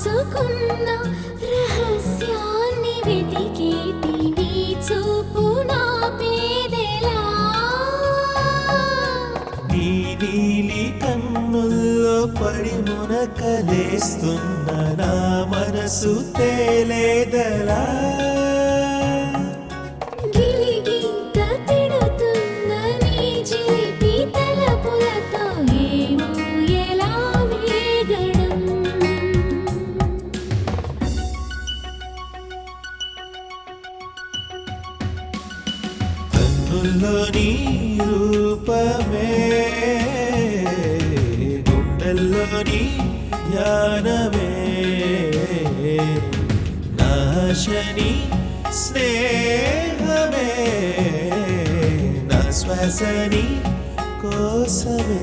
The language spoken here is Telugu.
దాచుకున్న రహస్యాన్ని వెతికేటి నీ చూపు నా పేదెలా నీ నీలి కన్నుల్లో పడి మునకలేస్తున్న నా మనసు తేలేదలా గిలిగింత తిడుతున్న నీ చిలిపి తలపులతో ఏమో ఎలా వేగడం కన్నుల్లో నీ రూపమే గుండెల్లో నీ ధ్యానమే నాశని స్నేహమే నా శ్వాసని కోసమే